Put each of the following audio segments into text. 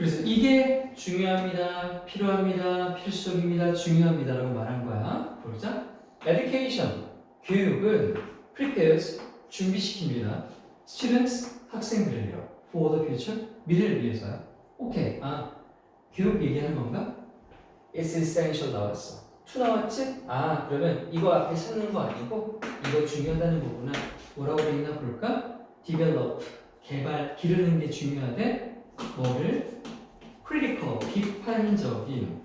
그래서 이게 중요합니다, 필요합니다, 필수적입니다, 중요합니다라고 말한 거야. 보자. Education, 교육은 prepares, 준비시킵니다. Students, 학생들을요. For the future, 미래를 위해서요. 오케이. 교육 얘기하는 건가? It's essential 나왔어. to 나왔지? 그러면 이거 앞에 찾는 거 아니고 이거 중요하다는 거구나. 뭐라고 돼 있나 볼까? Develop, 개발, 기르는 게 중요하대. 뭐를? critical, 비판적인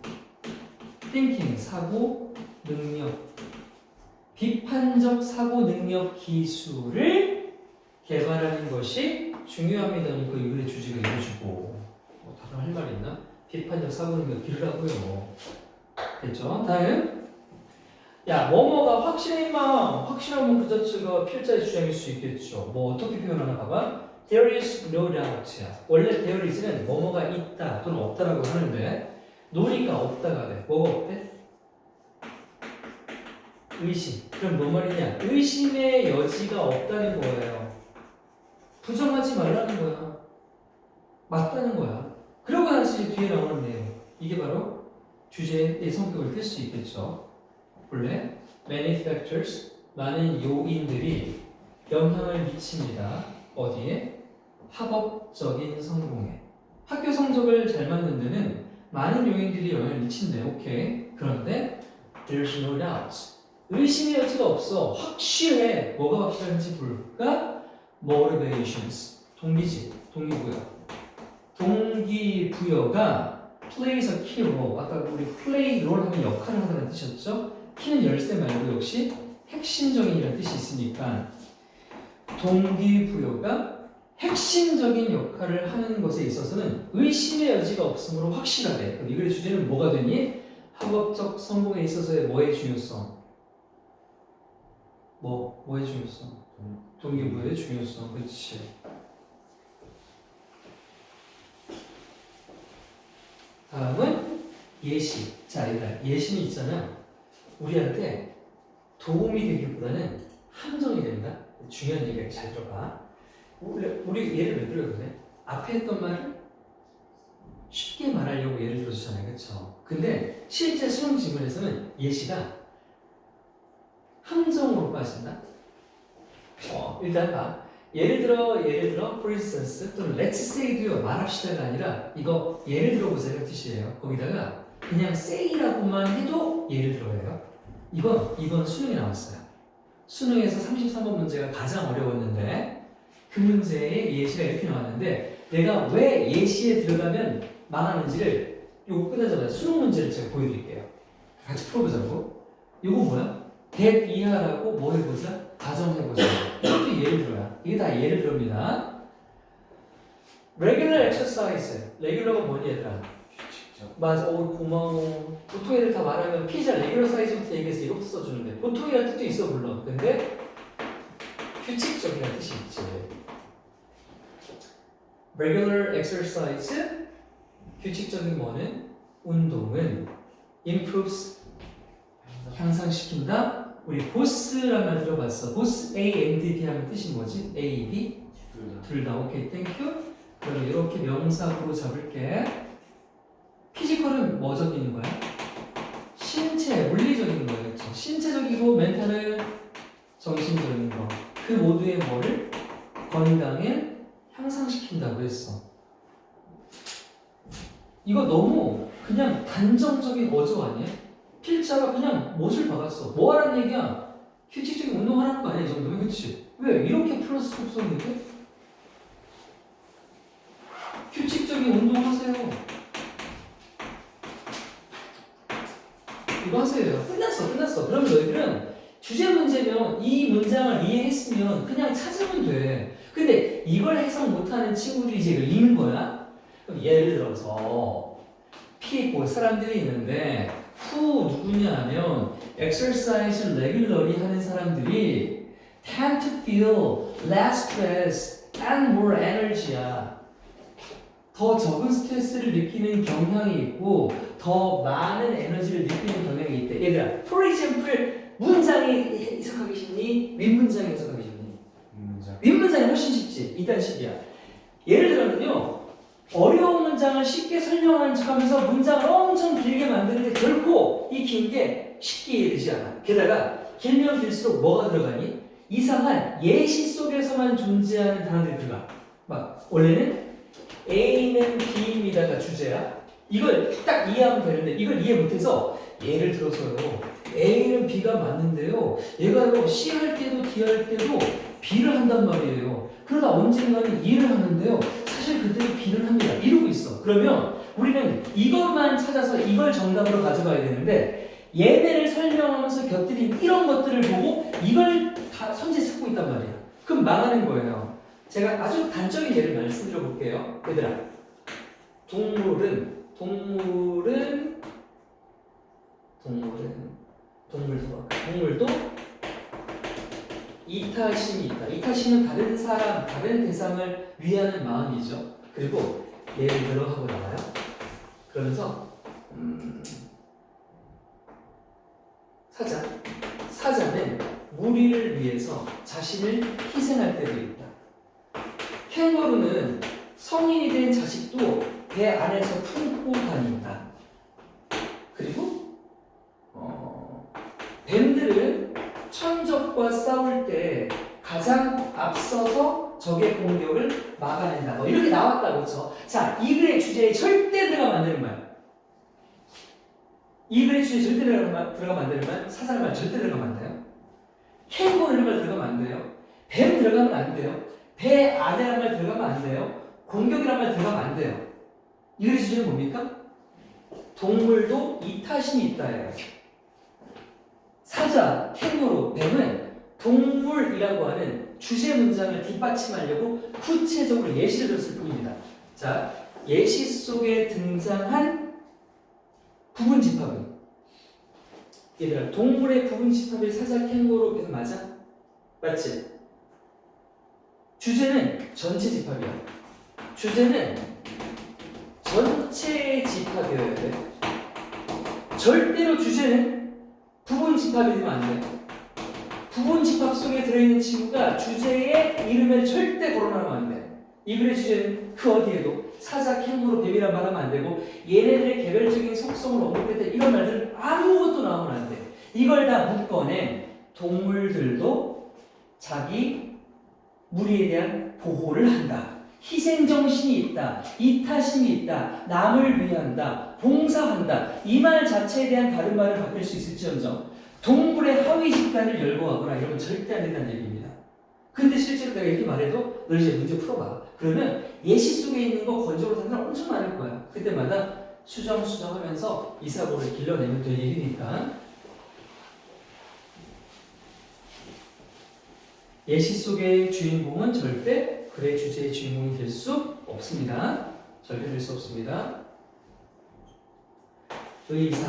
thinking, 사고 능력, 비판적 사고 능력 기술을 개발하는 것이 중요합니다. 이거 이글의 주제가 이루어지고 다른 할 말 있나? 비판적 사고 능력 기르라고요. 됐죠? 다음. 야, 뭐뭐가 확실하면 그 자체가 필자의 주장일 수 있겠죠. 뭐 어떻게 표현하나 봐봐. There is no doubt야. 원래 there is는 뭐뭐가 있다 또는 없다라고 하는데 no가 없다가 돼. 뭐가 없대? 의심. 그럼 뭔 말이냐? 의심의 여지가 없다는 거예요. 부정하지 말라는 거야. 맞다는 거야. 그러고 나서 이제 뒤에 나오는 내용. 이게 바로 주제의 성격을 띨 수 있겠죠. 본래 many factors, 많은 요인들이 영향을 미칩니다. 어디에? 학업적인 성공에. 학교 성적을 잘 만든 데는 많은 요인들이 영향을 미친대. 오케이. 그런데 there's no doubt. 의심의 여지가 없어. 확실해. 뭐가 확실한지 볼까? motivations. 동기지. 동기부여. 동기부여가 plays a key role. 아까 우리 play role 하면 역할을 하다는 뜻이었죠? 키는 열쇠 말고 역시 핵심적인이라는 뜻이 있으니까 동기부여가 핵심적인 역할을 하는 것에 있어서는 의심의 여지가 없으므로 확실하대. 그럼 이 글의 주제는 뭐가 되니? 학업적 성공에 있어서의 뭐의 중요성? 뭐의 중요성? 동기부여의 중요성. 그렇지. 다음은 예시. 자, 얘들아, 예시는 있잖아. 우리한테 도움이 되기보다는 함정이 된다. 중요한 얘기야. 잘 들어봐. 우리 예를 왜 들어도 돼? 앞에 했던 말을 쉽게 말하려고 예를 들어주잖아요. 그렇죠? 근데 실제 수능 지문에서는 예시가 함정으로 빠진다. 일단 봐. 예를 들어 for instance 또는 let's say도요. 말합시다가 아니라 이거 예를 들어보자는 뜻이에요. 거기다가 그냥 say라고만 해도 예를 들어요. 이건 수능에 나왔어요. 수능에서 33번 문제가 가장 어려웠는데 그 문제의 예시가 이렇게 나왔는데 내가 왜 예시에 들어가면 망하는지를 요거 끝나자마자 수능 문제를 제가 보여드릴게요. 같이 풀어보자고. 요거 뭐야? 100 이하라고 뭐 해보자? 가정해보자. 이것도 예를 들어요. 이게 다 예를 들어입니다. regular exercise. regular가 뭐니 얘들아? 맞아. 고마워. 보통 애들 다 말하면 피자 레귤러 사이즈부터 얘기해서 이것도 써주는데 보통이라는 뜻도 있어 물론. 근데 규칙적이라는 뜻이 있지. regular exercise 규칙적인 뭐는? 운동은 improves 향상시킨다. 우리 보스란 말 들어봤어. 보스 A and B 하면 뜻이 뭐지? A, B? 둘 다. 오케이, 땡큐. 그럼 이렇게 명사로 잡을게. 피지컬은 뭐 적이는 거야? 신체, 물리적인 거야. 그렇죠? 신체적이고 멘탈은 정신적인 거. 그 모두의 뭐를? 건강을 향상시킨다고 했어. 이거 너무 그냥 단정적인 어조 아니야? 필자가 그냥 못을 박았어. 뭐 하라는 얘기야? 규칙적인 운동하라는 거 아니야? 이 정도면. 그치? 왜? 이렇게 플러스 속성인데? 규칙적인 운동하세요. 이거 하세요. 끝났어. 그러면 너희들은 주제 문제면 이 문장을 이해했으면 그냥 찾으면 돼. 근데 이걸 해석 못하는 친구들이 이제 이걸 읽는 거야. 그럼 예를 들어서 P 사람들이 있는데 who 누구냐 하면 exercise regularly 하는 사람들이 tend to feel less stress and more energy야. 더 적은 스트레스를 느끼는 경향이 있고 더 많은 에너지를 느끼는 경향이 있대. 얘들아, for example 문장이 해석하기 쉽니? 윗문장이 해석하기 쉽니? 윗문장이 훨씬 쉽지. 2단식이야. 예를 들면요, 어려운 문장을 쉽게 설명하는 척하면서 문장을 엄청 길게 만드는데 결코 이 긴 게 쉽게 이해되지 않아. 게다가 길면 길수록 뭐가 들어가니? 이상한 예시 속에서만 존재하는 단어들이 들어가. 막 원래는 A는 B입니다가 주제야. 이걸 딱 이해하면 되는데 이걸 이해 못해서 예를 들어서요. A는 B가 맞는데요. 얘가 C 할 때도 D 할 때도 B를 한단 말이에요. 그러다 언젠가는 E를 하는데요. 사실 그때는 B를 합니다. 이러고 있어. 그러면 우리는 이것만 찾아서 이걸 정답으로 가져가야 되는데 얘네를 설명하면서 곁들인 이런 것들을 보고 이걸 다 선제 찾고 있단 말이야. 그럼 망하는 거예요. 제가 아주 단적인 예를 말씀드려 볼게요. 얘들아, 동물도 이타심이 있다. 이타심은 다른 사람, 다른 대상을 위하는 마음이죠. 그리고 예를 들어 하고 나와요. 그러면서 사자는 무리를 위해서 자신을 희생할 때도 있다. 캥거루는 성인이 된 자식도 배 안에서 품고 다닌다. 그리고 뱀들은 천적과 싸울 때 가장 앞서서 적의 공격을 막아낸다. 뭐 이렇게 나왔다, 그렇죠? 자, 이 글의 주제에 절대 들어가면 안 되는 말. 이 글의 주제에 절대 들어가면 안 되는 말. 사자는 말 절대 들어가면 안 돼요. 캥거루 이런 말 들어가면 안 돼요. 뱀 들어가면 안 돼요. 배 안에란 말 들어가면 안 돼요. 공격이란 말 들어가면 안 돼요. 이 글의 주제는 뭡니까? 동물도 이타심이 있다예요. 사자, 캥거루, 뱀은 동물이라고 하는 주제 문장을 뒷받침하려고 구체적으로 예시를 들었을 뿐입니다. 자, 예시 속에 등장한 부분집합은 얘들아, 동물의 부분집합이 사자, 캥거루, 뱀 맞아? 맞지? 주제는 전체 집합이야. 주제는 전체의 집합이어야 돼. 절대로 주제는 부분 집합이 되면 안 돼. 부분 집합 속에 들어있는 친구가 주제의 이름을 절대 거론하면 안 돼. 이 글의 주제는 그 어디에도 사자, 캥거루, 뱀이란 말하면 안 되고 얘네들의 개별적인 속성을 언급할 때 이런 말들 아무것도 나오면 안 돼. 이걸 다 묶어낸 동물들도 자기 무리에 대한 보호를 한다. 희생정신이 있다. 이타심이 있다. 남을 위한다. 봉사한다. 이 말 자체에 대한 다른 말을 바뀔 수 있을지언정 동물의 하위 집단을 열거하거나 이러면 절대 안 된다는 얘기입니다. 근데 실제로 내가 이렇게 말해도 너 이제 문제 풀어봐. 그러면 예시 속에 있는 거 건조로 사는 사람 엄청 많을 거야. 그때마다 수정하면서 이 사고를 길러내면 될 일이니까. 예시 속의 주인공은 절대 글의 주제의 주인공이 될 수 없습니다. 절대 될 수 없습니다. 의사,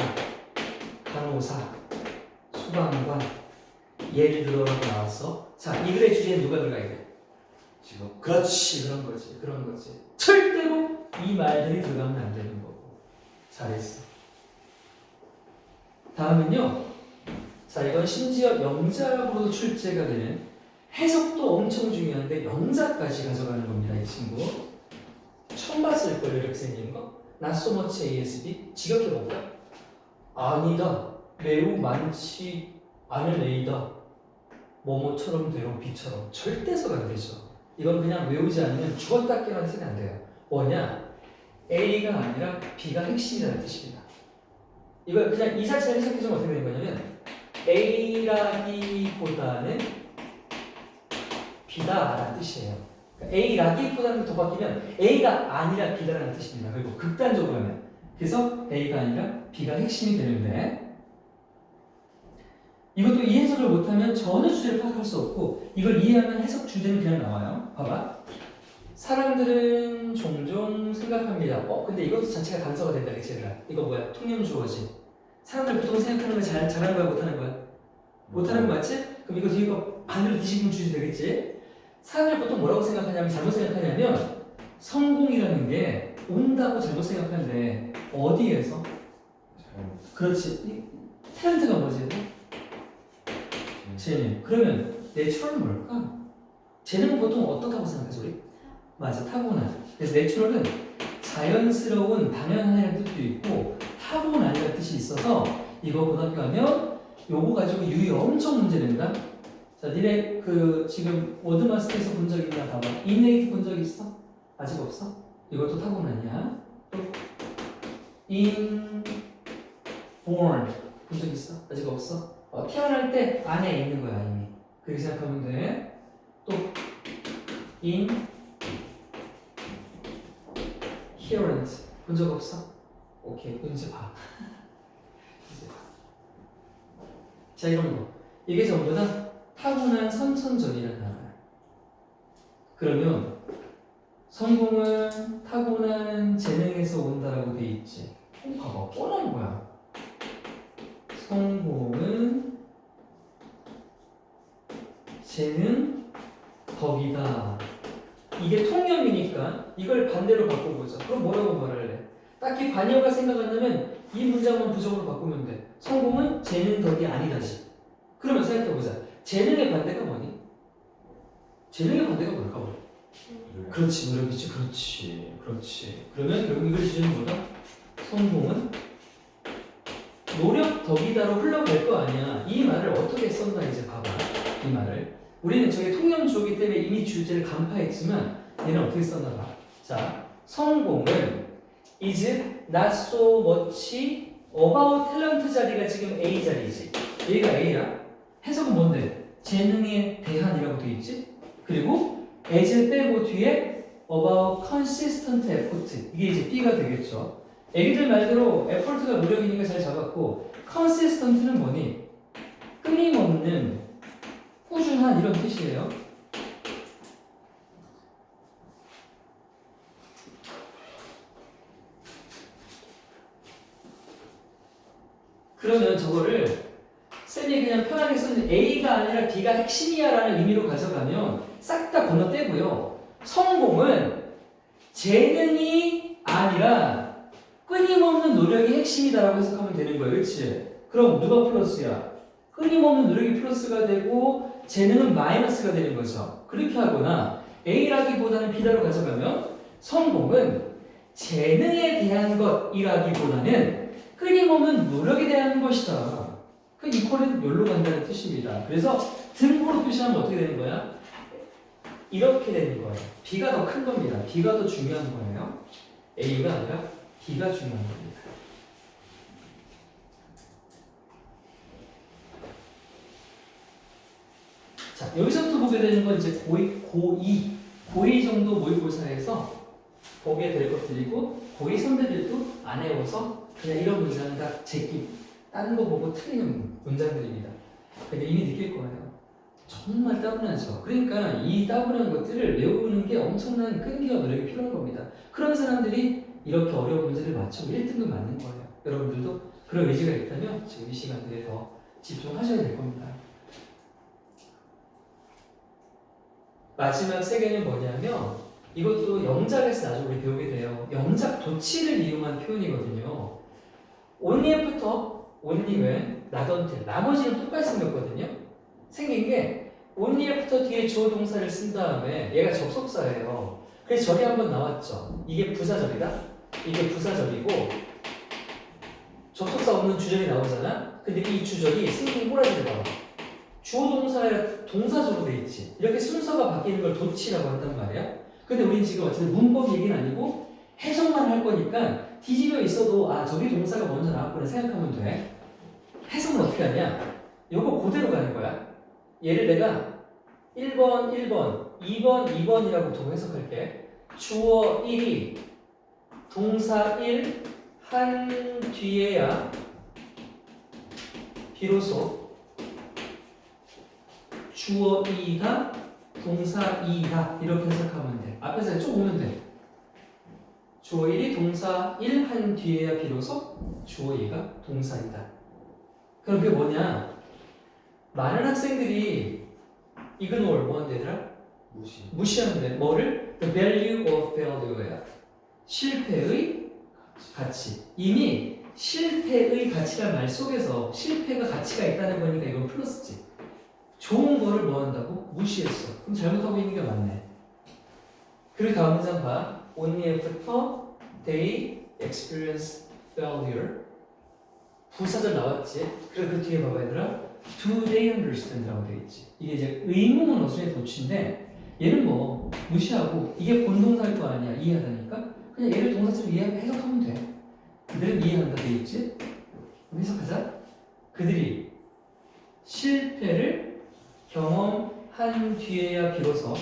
간호사, 소방관, 예를 들어라고 나왔어. 자, 이 글의 주제에 누가 들어가야 돼? 직업. 그렇지, 그런 거지. 절대로 이 말들이 들어가면 안 되는 거고. 잘했어. 다음은요. 자, 이건 심지어 영작으로도 출제가 되는 해석도 엄청 중요한데 영작까지 가져가는 겁니다. 이 친구. 처음 봤을걸요, 이렇게 생긴 거? Not so much ASB? 직역해볼까? 아니다. 매우 많지 않은 A다. 뭐뭐처럼 되고 B처럼. 절대서가 안 되죠. 이건 그냥 외우지 않으면 죽었다 깨어난 생각 안 돼요. 뭐냐? A가 아니라 B가 핵심이라는 뜻입니다. 이걸 그냥 이 자체를 해석해주면 어떻게 되는 거냐면 A라기보다는 B다라는 뜻이에요. 그러니까 A라기보다는 더 바뀌면 A가 아니라 B다라는 뜻입니다. 그리고 극단적으로 하면 그래서 A가 아니라 B가 핵심이 되는데 이것도 이 해석을 못하면 전혀 주제를 파악할 수 없고 이걸 이해하면 해석 주제는 그냥 나와요. 봐봐. 사람들은 종종 생각합니다. 근데 이것도 자체가 단서가 된다. 이거 뭐야? 통념 주어지. 사람들 보통 생각하는 거 잘하는 거야? 못하는 거야? 못하는 거 맞지? 그럼 이거 뒤에 거 반대로 뒤집으면 주제 되겠지? 사람들 보통 뭐라고 생각하냐면 잘못 생각하냐면 성공이라는 게 온다고 잘못 생각하는데 어디에서? 그렇지. 탤런트가 뭐지? 재능. 그러면 내추럴은 뭘까? 재능은 보통 어떻다고 생각하지 우리? 맞아, 타고난. 그래서 내추럴은 자연스러운 당연한이라는 뜻도 있고 타고난이라는 뜻이 있어서 이거 고등학교 가면 요거 가지고 유희 엄청 문제 낸다. 자, 니네 그 지금 워드마스터에서 본 적 있나 봐봐. innate 본 적 있어? 아직 없어? 이것도 타고난이야. 또 inborn 본 적 있어? 아직 없어? 태어날 때 안에 있는 거야 이미. 그렇게 생각하면 돼. 또 inherent 본 적 없어? 오케이, 이제 봐. 이제 봐. 자, 이런 거. 이게 전부 다 타고난 선천적이라는 단어야. 그러면 성공은 타고난 재능에서 온다라고 돼 있지. 봐봐, 뻔한 거야. 성공은 재능 덕이다. 이게 통념이니까 이걸 반대로 바꿔보자. 그럼 뭐라고 말할래? 딱히 반영가 생각 안 나면 이 문장만 부정으로 바꾸면 돼. 성공은 재능 덕이 아니다지. 그러면 생각해보자. 재능의 반대가 뭐니? 재능의 반대가 뭘까? 그렇지, 노력이지. 그렇지. 그러면 결국 이걸 주제는 뭐다? 성공은 노력 덕이다로 흘러갈 거 아니야. 이 말을 어떻게 썼나 이제 봐봐. 이 말을. 우리는 저게 통념 주어기 때문에 이미 주제를 간파했지만 얘는 어떻게 썼나 봐. 자, 성공은 is not so much about talent 자리가 지금 A 자리지. 얘가 A야. 해석은 뭔데? 재능에 대한이라고 돼 있지. 그리고 as 빼고 뒤에 about consistent effort. 이게 이제 B가 되겠죠. 애기들 말대로 effort가 노력이니까 잘 잡았고 consistent는 뭐니? 끊임없는 꾸준한 이런 뜻이에요. 그러면 저거를 쌤이 그냥 편하게 쓰는 A가 아니라 B가 핵심이야 라는 의미로 가져가면 싹 다 건너떼고요. 성공은 재능이 아니라 끊임없는 노력이 핵심이다라고 해석하면 되는 거예요. 그렇지? 그럼 누가 플러스야? 끊임없는 노력이 플러스가 되고 재능은 마이너스가 되는 거죠. 그렇게 하거나 A라기보다는 B라고 가져가면 성공은 재능에 대한 것이라기보다는 끊임없는 노력에 대한 것이다. 그 이퀄은 여기로 간다는 뜻입니다. 그래서 등호로 표시하면 어떻게 되는 거야? 이렇게 되는 거예요. B가 더 큰 겁니다. B가 더 중요한 거예요. A가 아니라 B가 중요한 겁니다. 자, 여기서부터 보게 되는 건 이제 고2 정도 모의고사에서 보게 될 것들이고 고2 선배들도 안 해워서 그냥 이런 문장은 다 제끼 다른 거 보고 틀리는 문장들입니다. 근데 이미 느낄 거예요. 정말 따분하죠. 그러니까 이 따분한 것들을 외우는 게 엄청난 끈기와 노력이 필요한 겁니다. 그런 사람들이 이렇게 어려운 문제를 맞추고 1등급 맞는 거예요. 여러분들도 그런 의지가 있다면 지금 이 시간들에 더 집중하셔야 될 겁니다. 마지막 세 개는 뭐냐면 이것도 영작에서 나중에 우리 배우게 돼요. 영작 도치를 이용한 표현이거든요. only after, only when, not until. 나머지는 똑같이 생겼거든요. 생긴 게 only after 뒤에 주어 동사를 쓴 다음에 얘가 접속사예요. 그래서 절이 한번 나왔죠. 이게 부사절이다. 이게 부사절이고 접속사 없는 주절이 나오잖아. 근데 이 주절이 생긴 꼬라지를 나와. 주어 동사에 동사적으로 돼 있지. 이렇게 순서가 바뀌는 걸 도치라고 한단 말이야. 근데 우린 지금 어쨌든 문법 얘기는 아니고 해석만 할 거니까 뒤집어 있어도 아 저기 동사가 먼저 나왔구나 생각하면 돼. 해석은 어떻게 하냐? 요거 그대로 가는 거야. 얘를 내가 1번, 1번, 2번, 2번이라고 두고 해석할게. 주어 1이 동사 1 한 뒤에야 비로소 주어 2가 동사 2다 이렇게 해석하면 돼. 앞에서 쭉 오면 돼. 주어 1이 동사 1 한 뒤에야 비로소 주어 2가 동사 2다. 그럼 그게 뭐냐? 많은 학생들이 ignore 뭐한대 얘들아? 무시하는데 뭐를? The value of failure야. 실패의 가치. 이미 실패의 가치란 말 속에서 실패가 가치가 있다는 거니까 이건 플러스지. 좋은 거를 뭐 한다고? 무시했어. 그럼 잘못하고 있는 게 맞네. 그리고 다음 문장 봐. only after They experience failure. 부사절 나왔지? 그래 그 뒤에 봐봐 얘들아. Do they understand라고 되어 있지. 이게 이제 의문문 어순의 도치인데 얘는 뭐 무시하고 이게 본동사일 거 아니야. 이해하다니까. 그냥 얘를 동사처럼 해석하면 돼. 그들은 이해한다 되어 있지? 그럼 해석하자. 그들이 실패를 경험한 뒤에야 비로소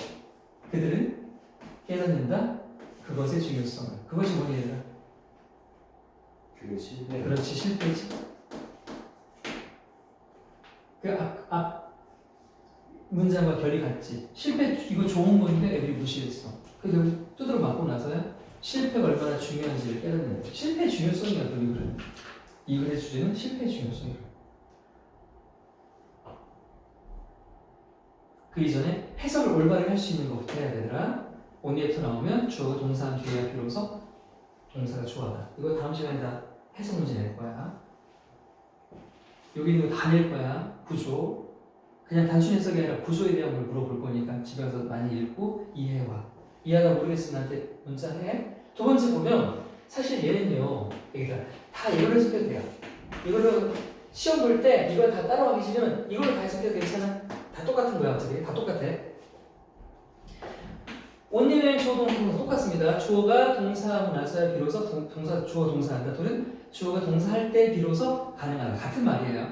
그들은 깨닫는다. 그것의 중요성을. 그것이 뭐니 얘들아? 그게 실패. 그렇지 실패지. 그 앞 문장과 결이 같지. 실패 이거 좋은 건데 애들이 무시했어. 그래서 두드러 맞고 나서야 실패가 얼마나 중요한지를 깨닫는 거야. 실패의 중요성이야 그 이글은. 이 글의 주제는 실패의 중요성이야. 그 이전에 해석을 올바르게 할 수 있는 것부터 해야 되더라. only부터 나오면 주어가 동사한 뒤에야 비로소 동사가 주어다. 이거 다음 시간에 다 해석 문제 낼 거야. 여기 있는 거 다 낼 거야. 구조. 그냥 단순 해석이 아니라 구조에 대한 걸 물어볼 거니까 집에 가서 많이 읽고 이해해와. 이해하다 모르겠으면 나한테 문자해. 두 번째 보면 사실 얘는요. 여기가 다 이걸로 해석해도 돼요. 이걸로 시험 볼 때 이걸 다 따라가기 싫으면 이걸로 다 해석해도 괜찮아. 다 똑같은 거야 어차피. 다 똑같아. only는 주어 동사 똑같습니다. 주어가 동사하고 나서야 비로소 주어 동사한다. 또는 주어가 동사할 때 비로소 가능하다. 같은 말이에요.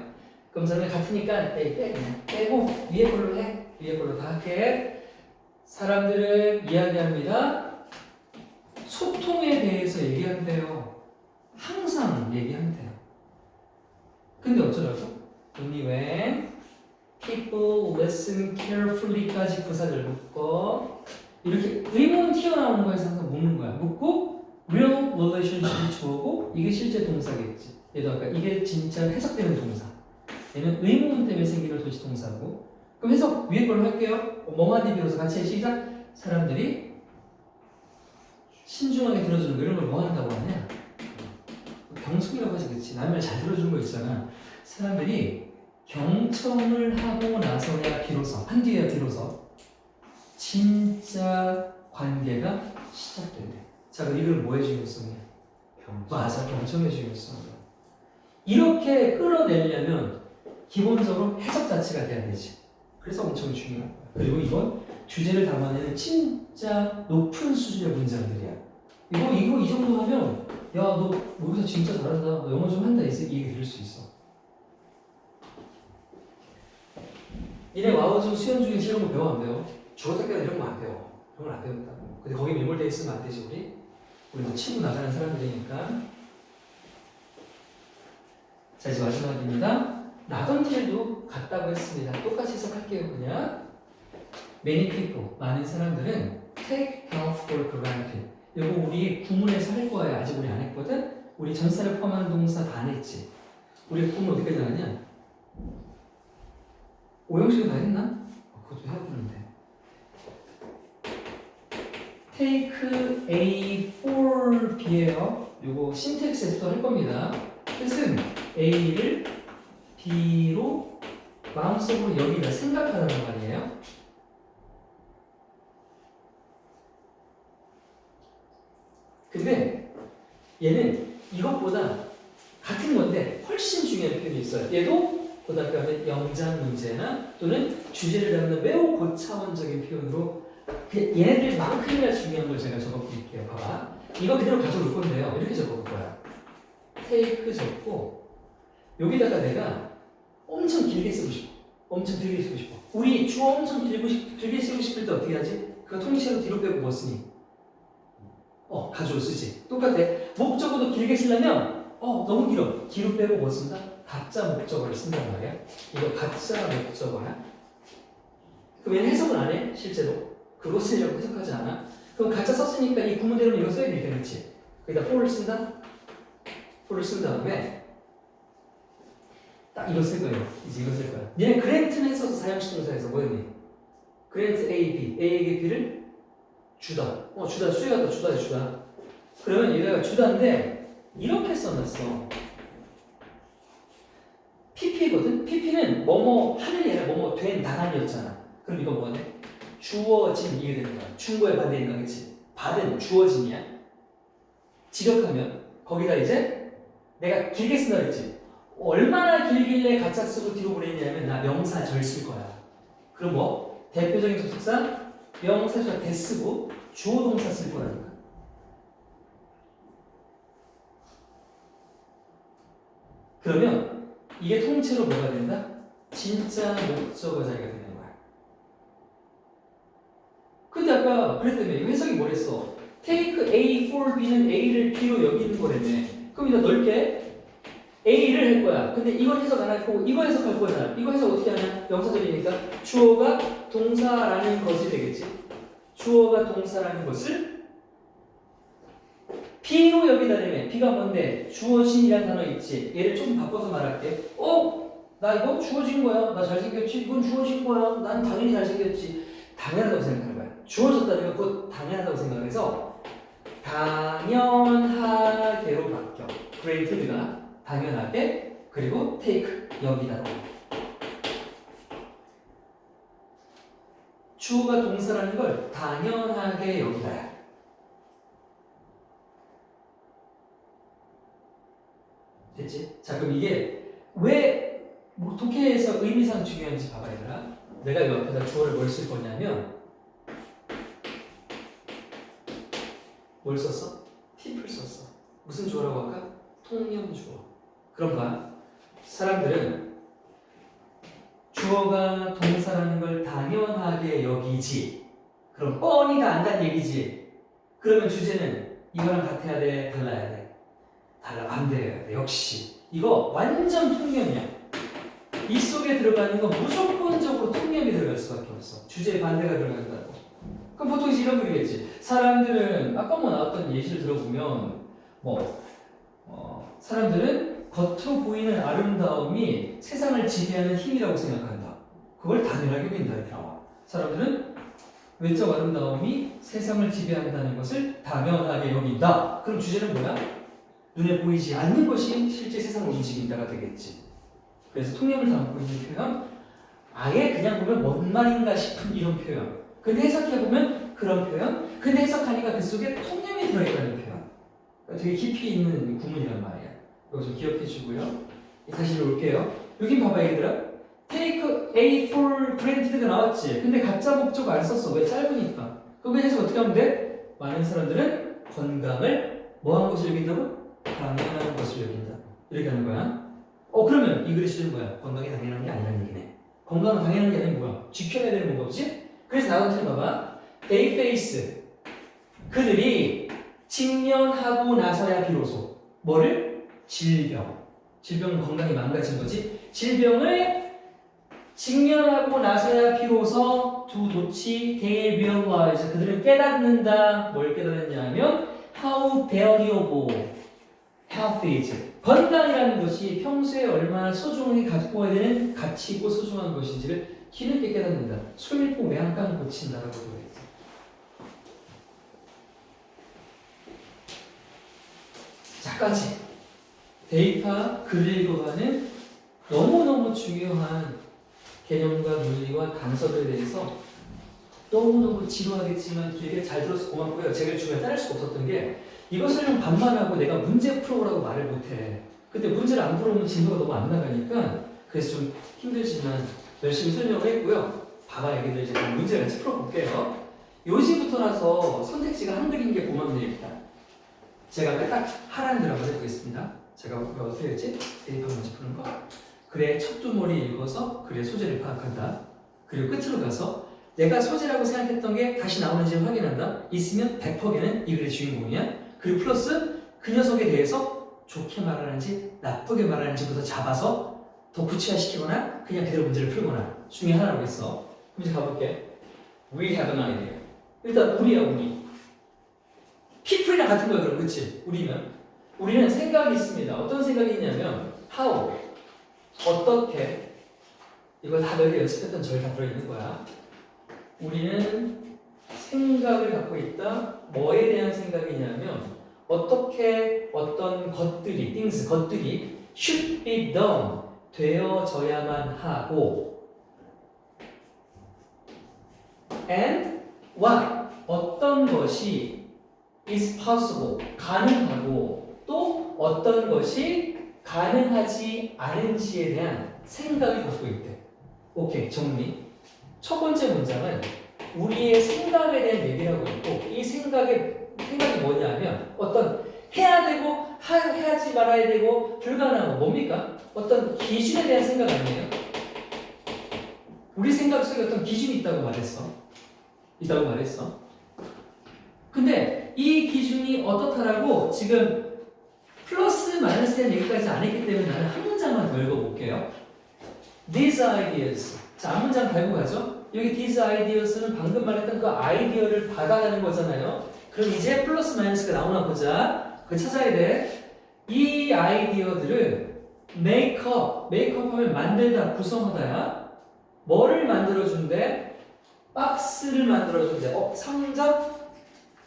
그럼 저는 같으니까 빼고 위에 걸로 해. 위에 걸로 다 할게. 사람들은 이야기합니다. 소통에 대해서 얘기한대요. 항상 얘기한대요. 근데 어쩌라고? only when people listen carefully까지 부사절 묶어. 이렇게 의문 튀어나오는 거에서 항상 묶는 거야. 묶고 real relationship이 주어고 이게 실제 동사겠지. 얘도 아까 이게 진짜 해석되는 동사. 얘는 의문 때문에 생기는 도시 동사고. 그럼 해석 위에 걸로 할게요. 뭐마디 비로소 같이 해. 시작. 사람들이 신중하게 들어주는 거 이런 걸 뭐 한다고 하냐? 경청이라고 하지 그치? 남의 말 잘 들어주는 거 있잖아. 사람들이 경청을 하고 나서야 비로소 한 뒤에야 비로소 진짜 관계가 시작된대. 자, 그럼 이걸 뭐의 중요성이야? 맞아, 경청의 중요성이야. 이렇게 끌어내려면 기본적으로 해석 자체가 돼야 되지. 그래서 엄청 중요한 거야. 그리고 이건 주제를 담아내는 진짜 높은 수준의 문장들이야. 이거 이 정도 하면 야, 너 여기서 진짜 잘한다. 너 영어 좀 한다. 이 얘기 들을 수 있어. 니네 와우중 수연 중에 이런 거 배워 안 배워? 주어택까지 이런 거 안 배워. 이런 걸 안 배운다고. 근데 거기 매몰돼 있으면 안 되지 우리. 우리도 치고 나가는 사람들이니까. 자 이제 마지막입니다. 나던틸도 같다고 했습니다. 똑같이 해석할게요 그냥. Many people, 많은 사람들은 take health for granted. 이거 우리 구문에서 할 거예요. 아직 우리 안 했거든? 우리 전사를 포함한 동사 다 안 했지. 우리 구문 어디까지 나갔냐? 오형식은 다 했나? 그것도 해보는데. take A for B예요. 요거 신텍스에서도 할 겁니다. 뜻은 A를 B로 마음속으로 여기다 생각하라는 말이에요. 근데 얘는 이것보다 같은 건데 훨씬 중요한 표현이 있어요. 얘도 고등학교 하면 영장 문제나 또는 주제를 담는 매우 고차원적인 표현으로 얘네들만큼이나 중요한 걸 제가 적어드릴게요. 봐봐. 이거 그대로 가져올 건데요. 이렇게 적어볼 거야. 테이크 적고 여기다가 내가 엄청 길게 쓰고 싶어. 엄청 길게 쓰고 싶어. 우리 주어 엄청 길게 쓰고 싶을 때 어떻게 하지? 그거 통째로 뒤로 빼고 뭐 쓰니? 가져올 쓰지. 똑같아. 목적어도 길게 쓰려면 너무 길어. 뒤로 빼고 뭐 쓴다? 가짜 목적어를 쓴단 말이야. 이거 가짜 목적어야. 그럼 얘는 해석을 안 해? 실제로. 그거 쓰려고 해석하지 않아. 그럼 가짜 썼으니까 이 구문대로는 이거 써야 되니까 그렇지. 거기다 for를 쓴다? for를 쓴 다음에 딱 이거 쓸 거예요. 이제 이거 쓸 거야. 얘는 그랜트는 써서 사형식 동사에서 뭐였니? 그랜트 A, B. A에게 B를 주다. 주다. 수요하다. 주다. 그러면 얘가 주다인데 이렇게 써놨어. PP거든? PP는 뭐뭐 하는 게 아니라 뭐뭐 된 당한이었잖아. 그럼 이거 뭐네? 주어진 이게 되는 거야. 충고의 반대니까 그치? 받은 주어진이야. 직역하면 거기다 이제 내가 길게 쓴다 그랬지. 얼마나 길길래 가짜 쓰고 뒤로 보냈냐면 나 명사 절 쓸 거야. 그럼 뭐 대표적인 접속사 명사절 대 쓰고 주어 동사 쓸 거라니까. 그러면 이게 통째로 뭐가 된다? 진짜 목적어 자리가 되는 거야. 근데 아까 그랬다며 이거 해석이 뭐랬어? take A for B는 A를 B로 여기는 거랬네. 그럼 이제 넓게 A를 할 거야. 근데 이걸 해석 안 할 거고 이거 해석할 거잖아. 이거 해석 어떻게 하냐? 명사절이니까 주어가 동사라는 것이 되겠지. 주어가 동사라는 것을 B로 여기다 대면 B가 뭔데? 주어진이라는 단어 있지. 얘를 조금 바꿔서 말할게. 나 이거 주어진 거야. 나 잘생겼지? 이건 주어진 거야. 난 당연히 잘생겼지. 당연하다고 생각하는 거야. 주어졌다니까 그거 당연하다고 생각해서 당연하게로 바뀌어. grated가 당연하게 그리고 take 여기다로. 주어가 동사라는 걸 당연하게 여기다야. 됐지? 자 그럼 이게 왜 독해에서 의미상 중요한지 봐봐 얘들아. 내가 이 앞에다 주어를 뭘 쓸 거냐면 뭘 썼어? 팁을 썼어. 무슨 주어라고 할까? 통념 주어. 그럼 봐. 사람들은 주어가 동사라는 걸 당연하게 여기지. 그럼 뻔히 다 안다는 얘기지. 그러면 주제는 이거랑 같아야 돼? 달라야 돼? 달라. 반대해야 돼. 역시. 이거 완전 통념이야. 이 속에 들어가는 건 무조건적으로 통념이 들어갈 수밖에 없어. 주제에 반대가 들어간다고. 그럼 보통 이제 이런 거겠지. 사람들은 아까 뭐 나왔던 예시를 들어보면 사람들은 겉으로 보이는 아름다움이 세상을 지배하는 힘이라고 생각한다. 그걸 당연하게 여긴다 이렇게 나와. 사람들은 외적 아름다움이 세상을 지배한다는 것을 당연하게 여긴다. 그럼 주제는 뭐야? 눈에 보이지 않는 것이 실제 세상을 움직인다가 되겠지. 그래서 통념을 담고 있는 표현, 아예 그냥 보면 뭔 말인가 싶은 이런 표현. 근데 해석해보면 그런 표현, 근데 해석하니까 그 속에 통념이 들어있다는 표현. 그러니까 되게 깊이 있는 구문이란 말이야. 이거 좀 기억해 주고요. 다시 올게요. 여기 봐봐 얘들아. take A for granted가 나왔지. 근데 가짜 목적 안 썼어. 왜? 짧으니까. 그거 해석 어떻게 하면 돼? 많은 사람들은 건강을 뭐한 것을 여긴다고? 당연한 것을 여긴다. 이렇게 하는 거야. 그러면 이 글의 주제는 뭐야? 건강이 당연한 게 아니라는 얘기네. 건강은 당연한 게 아니면 뭐야? 지켜야 되는 뭔가 없지? 그래서 나한테 봐봐. They face. 그들이 직면하고 나서야 비로소 뭐를? 질병. 질병은 건강이 망가진 거지. 질병을 직면하고 나서야 비로소 도치 they realize. 그들은 깨닫는다. 뭘 깨닫느냐면 how valuable health is. 건강이라는 것이 평소에 얼마나 소중하게 갖고 와야 되는 가치 있고 소중한 것인지를 뒤늦게 깨닫는다. 소일포 외양간 고친다라고 되어 있어. 자까지 데이터 글을 읽어가는 너무너무 중요한 개념과 논리와 단서들에 대해서 너무너무 지루하겠지만 길게 잘 들어서 고맙고요. 제가 중요한 따를 수가 없었던 게 이것을 좀 반만하고 내가 문제 풀어보라고 말을 못해. 근데 문제를 안 풀어보면 진도가 너무 안 나가니까 그래서 좀 힘들지만 열심히 설명을 했고요. 봐봐 얘기들 이제 문제를 같이 풀어볼게요. 요지부터라서 선택지가 한글인 게 고맙네요. 일단 제가 딱 하라는 대로 한번 해보겠습니다. 제가 어떻게 했지? 대입한 먼저 푸는 거. 글의 첫 두머리 읽어서 글의 소재를 파악한다. 그리고 끝으로 가서 내가 소재라고 생각했던 게 다시 나오는지 확인한다. 있으면 100%는 이 글의 주인공이야. 그리고 플러스 그 녀석에 대해서 좋게 말하는지 나쁘게 말하는지부터 잡아서 더 구체화시키거나 그냥 그대로 문제를 풀거나 중에 하나라고 했어. 그럼 이제 가볼게. We have an idea. 일단 우리야 우리. people이랑 같은 거야 그럼 그치? 우리는 생각이 있습니다. 어떤 생각이 있냐면 how 어떻게 이거 다 너희가 연습했던 절 다 들어있는 거야. 우리는 생각을 갖고 있다. 뭐에 대한 생각이냐면 어떻게 어떤 것들이 것들이 should be done 되어져야만 하고 and why 어떤 것이 is possible 가능하고 또 어떤 것이 가능하지 않은지에 대한 생각을 갖고 있대. 오케이 정리. 첫 번째 문장은 우리의 생각에 대한 얘기를 하고 있고 이 생각이 뭐냐면 어떤 해야 되고 해야지 말아야 되고 불가능한 거 뭡니까? 어떤 기준에 대한 생각 아니에요? 우리 생각 속에 어떤 기준이 있다고 말했어. 근데 이 기준이 어떻다라고 지금 플러스 마이너스에 대한 얘기까지 안 했기 때문에 나는 한 문장만 더 읽어볼게요. These ideas. 자, 한 문장 달고 가죠. 여기 these ideas는 방금 말했던 그 아이디어를 받아가는 거잖아요. 그럼 이제 플러스 마이너스가 나오나 보자. 그거 찾아야 돼. 이 아이디어들은 make up 하면 만들다, 구성하다야. 뭐를 만들어준대? 박스를 만들어준대. 상자?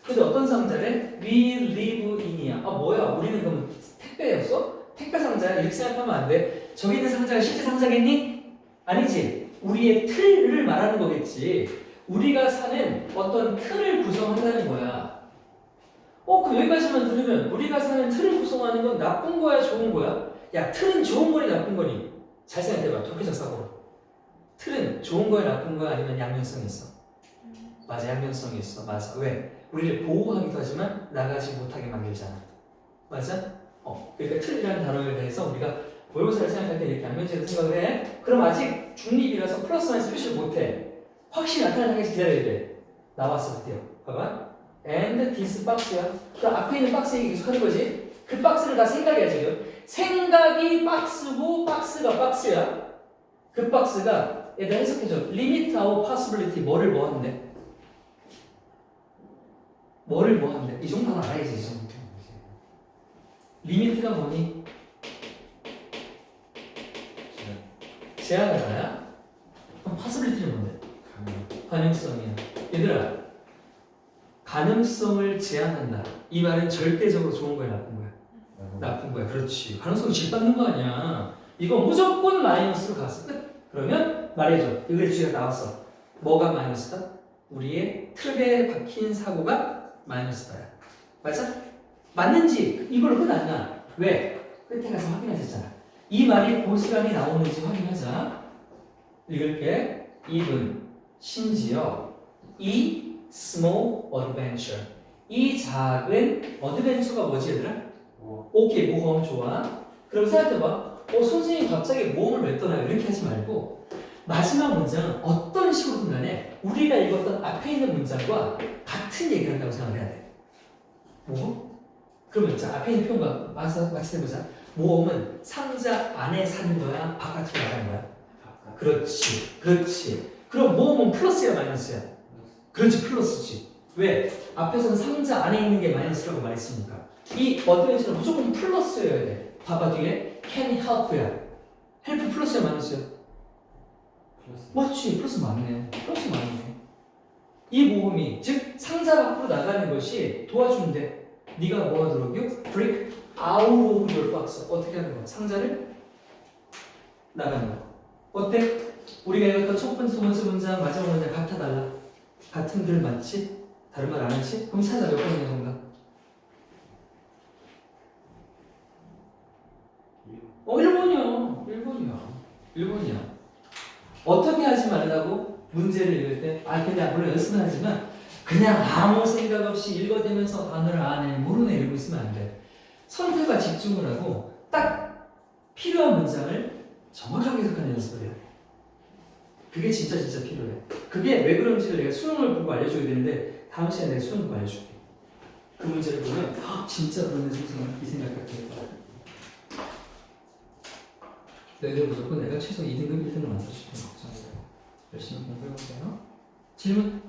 근데 어떤 상자래? We live in이야. 뭐야? 우리는 그럼 택배였어? 택배 상자야? 이렇게 생각하면 안 돼. 저기 있는 상자가 실제 상자겠니? 아니지. 우리의 틀을 말하는 거겠지. 우리가 사는 어떤 틀을 구성한다는 거야. 그럼 여기까지만 들으면 우리가 사는 틀을 구성하는 건 나쁜 거야, 좋은 거야? 야, 틀은 좋은 거니 나쁜 거니? 잘 생각해봐. 독해적 사고로. 틀은 좋은 거야, 나쁜 거야? 아니면 양면성이 있어? 맞아, 양면성이 있어. 맞아. 왜? 우리를 보호하기도 하지만 나가지 못하게 만들잖아. 맞아? 그러니까 틀이라는 단어에 대해서 우리가 모의고사를 생각할 때 이렇게 양면적으로 생각을 해. 그럼 아직 중립이라서 플러스 마이너스 표시를 못해. 확실히 나타날 때까지 기다려야 돼. 나왔어, 드디어. 봐봐. And this box야. 그럼 앞에 있는 박스 얘기 계속 하는 거지. 그 박스를 다 생각이야, 지금. 생각이 박스고 박스가 박스야. 그 박스가 얘들 해석해줘. Limit our possibility. 뭐를 뭐 한대? 뭐를 뭐 한대? 이 정도는 알아야지, 이 정도. 리미트가 뭐니? 제한하다야? 그럼 possibility는 뭔데? 가능성이야. 얘들아, 가능성을 제한한다. 이 말은 절대적으로 좋은 거야, 나쁜 거야? 나쁜 거야. 그렇지. 가능성을 짓밟는 거 아니야. 이거 무조건 마이너스로 갔어. 끝. 그러면 말해줘. 이거 주제가 나왔어. 뭐가 마이너스다? 우리의 틀에 박힌 사고가 마이너스다. 맞아? 맞는지 이걸로 끝 안 나. 왜? 끝에 가서 확인하셨잖아. 이 말이 고스란히 나오는지 확인하자. 읽을게. even 심지어 이 small adventure 이 작은 어드벤처가 뭐지 얘들아? 오케이 모험 좋아. 그럼 생각해봐. 선생님 갑자기 모험을 왜 떠나요? 이렇게 하지 말고 마지막 문장은 어떤 식으로든 간에 우리가 읽었던 앞에 있는 문장과 같은 얘기를 한다고 생각을 해야 돼. 모험? 그러면 자 앞에 있는 표현과 맞춰보자. 모험은 상자 안에 사는 거야? 바깥으로 나가는 거야? 그렇지. 그럼 모험은 플러스야 마이너스야? 그렇지 플러스지. 왜? 앞에서는 상자 안에 있는 게 마이너스라고 말했으니까 이 어드벤처는 무조건 플러스여야 돼. 봐봐 뒤에 can help야. help 플러스야 마이너스야? 맞지 플러스 맞네. 이 모험이 즉 상자 밖으로 나가는 것이 도와주는데 네가 뭐 하도록요? break out of your box. 어떻게 하는 거야? 상자를 나가는 거. 어때? 우리가 읽었던 첫 번째, 두 번째 문장, 마지막 문장 같아 달라? 같은 글 맞지? 다른 말 안 하지? 그럼 찾아 몇 번이냐 정답? 1번이야. 어떻게 하지 말라고? 문제를 읽을 때 그냥 물론 연습은 하지만 그냥 아무 생각 없이 읽어대면서 단어를 아네 모르네 이러고 있으면 안 돼. 선택과 집중을 하고 딱 필요한 문장을 정확하게 해석하는 연습을 해야 돼. 그게 진짜 필요해. 그게 왜 그런지를 내가 수능을 보고 알려줘야 되는데 다음 시간에 내가 수능 보고 알려줄게. 그 문제를 보면 진짜 그러네 선생님 이 생각할 거야. 너희들 무조건 내가 최소 2등급 1등급 만들어줄게. 걱정하지 말고 열심히 공부해보세요. 질문?